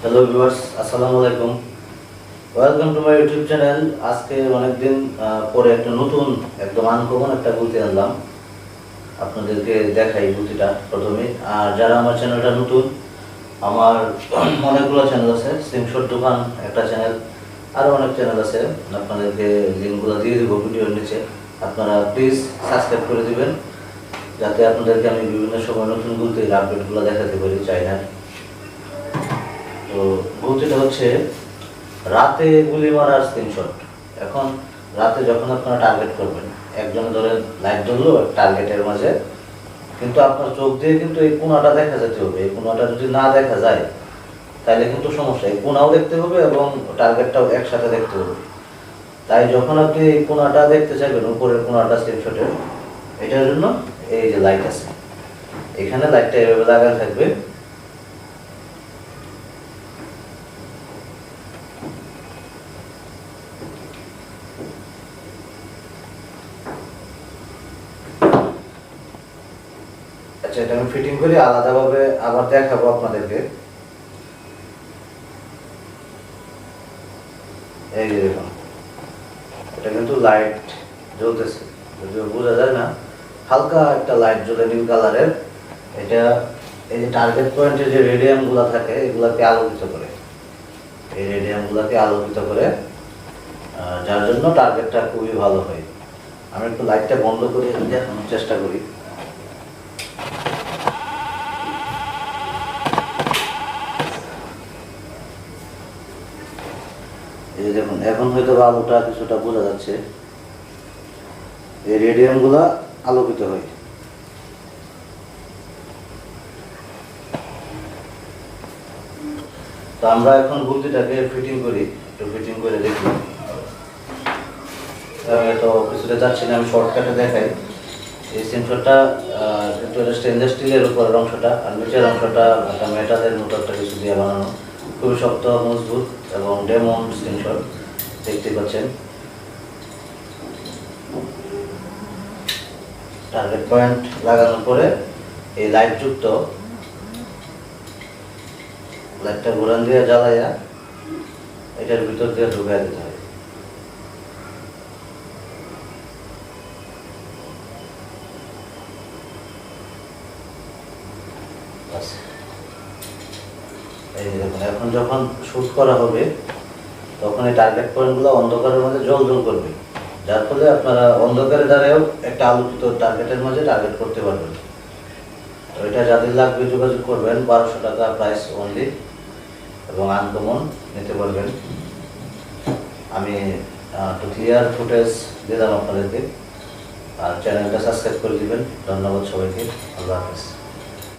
Hello viewers, আসসালামু আলাইকুম। Welcome to my YouTube channel. আজকে অনেকদিন পরে একটা নতুন একদম আনকমন একটা গুলতি আনলাম, আপনাদেরকে দেখাই গুলতিটা প্রথমে। আর যারা আমার চ্যানেলটা নতুন, আমার অনেকগুলো চ্যানেল আছে, স্ক্রিনশট দোকান একটা চ্যানেল, আরও অনেক চ্যানেল আছে, আপনাদেরকে লিঙ্কগুলো দিয়ে দেবো ভিডিওর নিচে। আপনারা প্লিজ সাবস্ক্রাইব করে দিবেন, যাতে আপনাদেরকে আমি বিভিন্ন সময় নতুন গুলতির আপডেটগুলো দেখাতে পারি চাইনার। তো গুলতিটা হচ্ছে রাতে গুলি মারার স্ক্রিনশট। এখন রাতে যখন আপনারা টার্গেট করবেন, একজন ধরে লাইট জ্বললো টার্গেটের মাঝে, কিন্তু আপনার চোখ দিয়ে কিন্তু এই কোণাটা দেখা যেতে হবে। এই কোণাটা যদি না দেখা যায় তাহলে কিন্তু সমস্যা। এই কোণাও দেখতে হবে এবং টার্গেটটাও একসাথে দেখতে হবে। তাই যখন আপনি এই কোণাটা দেখতে চাইবেন, উপরের কোণাটা স্ক্রিনশটের, এটার জন্য এই যে লাইট আছে, এখানে লাইটটা এভাবে লাগানো থাকবে। আচ্ছা, এটা আমি ফিটিং করে আলাদাভাবে আবার দেখাবো আপনাদেরকে। এই যে দেখুন, এটা কিন্তু লাইট জ্বলতেছে, যদিও বোঝা যায় না, হালকা একটা লাইট জ্বলে নীল কালারের। এটা এই যে টার্গেট পয়েন্টের যে রেডিয়ামগুলো থাকে, এগুলাকে আলোকিত করে, এই রেডিয়ামগুলোকে আলোকিত করে, যার জন্য টার্গেটটা খুবই ভালো হয়। আমি একটু লাইটটা বন্ধ করে দেখানোর চেষ্টা করি। এই দেখুন, এখন হয়তো আলোটা কিছুটা বোঝা যাচ্ছে, এই রেডিয়ামগুলা আলোকিত হয়। তো আমরা এখন গুলতিটাকে ফিটিং করি, একটু ফিটিং করে দেখি। তো কিছুটা যাচ্ছি না, আমি শর্টকাটে দেখাই। এই সেন্সরটা একটু স্টেনলেস স্টিলের উপরের অংশটা, আর নিচের অংশটা একটা মেটালের মতো একটা কিছু দিয়ে বানানো, খুবই শক্ত মজবুত এবং ডেমন সেন্সর দেখতে পাচ্ছেন। টার্গেট পয়েন্ট লাগানোর পরে এই লাইটযুক্ত লাইটটা ঘোরান দিয়ে জ্বালাইয়া এটার ভিতর দিয়ে ঢুকাই দিতে হয়। এই দেখুন, এখন যখন শুট করা হবে তখন এই টার্গেট পয়েন্টগুলো অন্ধকারের মধ্যে জ্বল করবে, যার ফলে আপনারা অন্ধকারে দাঁড়ায়ও একটা আলোকিত টার্গেটের মাঝে টার্গেট করতে পারবেন। তো এটা যাদের লাগবে যোগাযোগ করবেন, 1200 টাকা প্রাইস অনলি, এবং আনকমন নিতে পারবেন। আমি একটু ক্লিয়ার ফুটেজ দিলাম আপনাদেরকে, আর চ্যানেলটা সাবস্ক্রাইব করে দিবেন। ধন্যবাদ সবাইকে, আল্লাহ হাফেজ।